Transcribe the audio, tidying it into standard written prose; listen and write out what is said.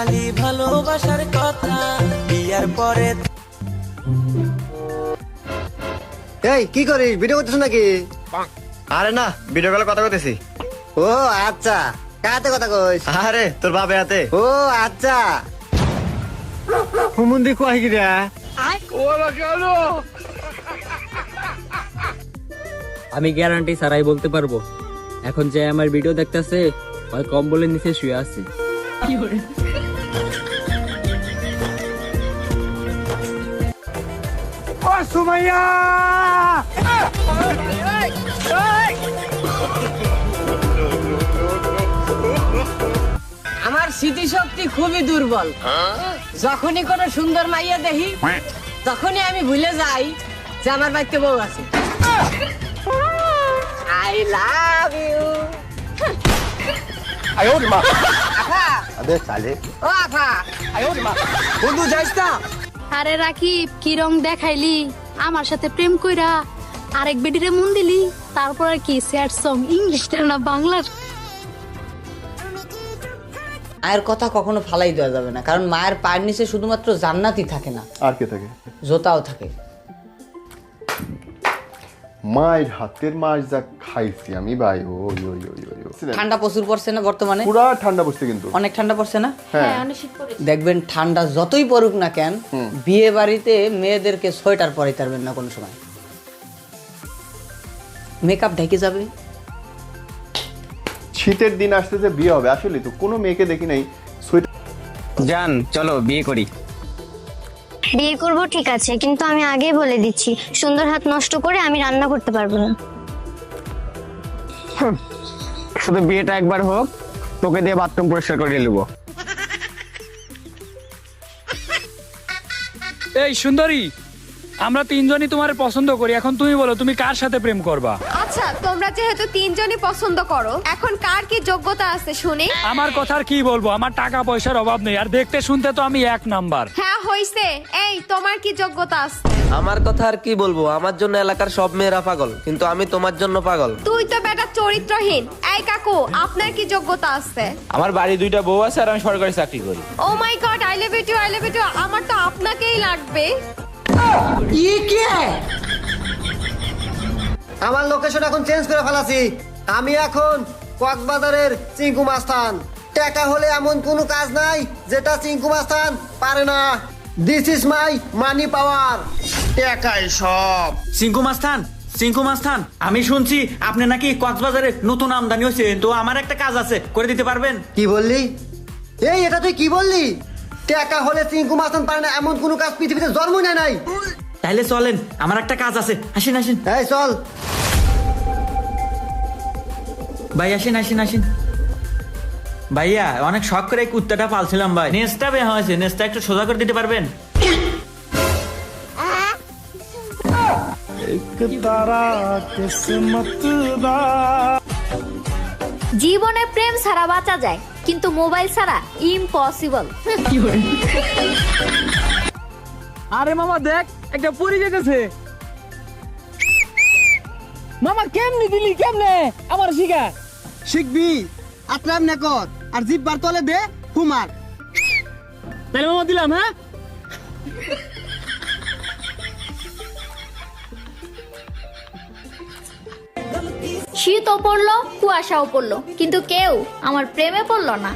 খালি ভালোবাসার কথা বিয়ার পরে। এই কি করিস, ভিডিও করতেছ নাকি? আরে না, ভিডিও কলে কথা কইতেছি। ও আচ্ছা, কাতে কথা কইস? আরে তোর বাপে হাতে। ও আচ্ছা, হুমুন্দি কয় কি রে? আমি গ্যারান্টি ছাড়াই বলতে পারবো, এখন যে আমার ভিডিও দেখতেছে ওই কম্বলের নিচে শুয়ে আছে। আমার স্মৃতিশক্তি খুবই দুর্বল। যখনই কোনো সুন্দর মাইয়া দেখি তখনই আমি ভুলে যাই যে আমার বাড়িতে বউ আছে। I love you. আবে সালে ও আফা, বন্ধু যাইস না। আরে রাকিব, কি রং দেখাইলি আমার সাথে প্রেম কইরা আরেক বেডিরে মন দিলি, তারপর আর কি স্যাড সং, ইংলিশটা না বাংলার। মায়ের কথা কখনো ফালাই দেওয়া যাবে না, কারণ মায়ের পায়ের নিচে শুধুমাত্র জান্নাতই থাকে না, আর কে থাকে? জোতাও থাকে। মায়ের হাতের মাছ যা খাইছি আমি ভাই, ওই ওই ওই ওই ওই। ঠান্ডা প্রচুর পড়ছে না বর্তমানে? পুরা ঠান্ডা পড়ছে কিন্তু। অনেক ঠান্ডা পড়ছে না? হ্যাঁ, দেখবেন ঠান্ডা যতই পড়ুক না কেন, বিয়ে বাড়িতে মেয়েদেরকে সোয়েটার পরাইতে পারবেন না কোনো সময়। মেকআপ ঢেকে যাবে। শীতের দিন আসতেছে, বিয়ে হবে, আসলে তো কোনো মেয়েকে দেখি নাই সোয়েটার। জান চলো বিয়ে করি। বিয়ে করব ঠিক আছে, কিন্তু আমি আগেই বলে দিচ্ছি, সুন্দর হাত নষ্ট করে আমি রান্না করতে পারবো না। শুধু বিয়েটা একবার হোক, তোকে দিয়ে বাথরুম পরিষ্কার করে নেবো। এই সুন্দরী, আমরা তিনজনই তোমার পছন্দ করি, এখন তুমি বলো তুমি কার সাথে প্রেম করবা? আচ্ছা, তোমরা যেহেতু তিনজনই পছন্দ করো, এখন কার কি যোগ্যতা আছে শুনি? আমার কথার কি বলবো, আমার টাকা পয়সার অভাব নেই, আর দেখতে শুনতে তো আমি এক নাম্বার। হ্যাঁ হইছে, এই তোমার কি যোগ্যতা আছে? আমার কথা আর কি বলবো, আমার জন্য এলাকার সব মেয়েরা পাগল, কিন্তু আমি তোমার জন্য পাগল। তুই তো বেটা চরিত্রহীন। এই কাকু, আপনার কি যোগ্যতা আছে? আমার বাড়ি দুইটা বউ আছে আর আমি সরকারি চাকরি করি। Oh my God, I love you, I love you. আমার তো আপনাকেই লাগবে। আমার লোকেশন এখন চেঞ্জ করে ফেলাছি। আমি এখন কক্সবাজারের চিঙ্কু মাস্তান। টাকা হলে এমন কোনো কাজ নাই যেটা চিঙ্কু মাস্তান পারে না। দিস ইজ মাই মানি পাওয়ার। টাকাই সব। সিংকু মাস্তান, সিংকু মাস্তান, আমি শুনছি আপনি নাকি কক্সবাজারে নতুন আমদানি হয়েছে, তো আমার একটা কাজ আছে, করে দিতে পারবেন? কি বললি? এই এটা তুই কি বললি? টাকা হলে চিঙ্কু মাস্তান পারে না এমন কোনো কাজ পৃথিবীতে জন্ম নেয় নাই। তাহলে চলেন, আমার একটা কাজ আছে, আসেন আসেন। এই চল ভাই, আসেন আসেন আসেন। ভাইয়া, অনেক শখ করে এই কুত্তাটা পালছিলাম ভাই, নেসটা বের হয়েছে, নেসটা একটু সোজা করে দিতে পারবেন? জীবনে প্রেম ছাড়া বাঁচা যায়, কিন্তু মোবাইল ছাড়া ইম্পসিবল। আরে মামা দেখ, একটা পরি যেতেছে। মামা কেমনে দিলি, কেমনে আমার শিখা? শিখবি, আত্রাম নে কর আর জিব্বার তলে দে হুমার। তাহলে মামা দিলাম। হ্যাঁ, শীতও পড়লো, কুয়াশাও পড়লো, কিন্তু কেউ আমার প্রেমে পড়লো না।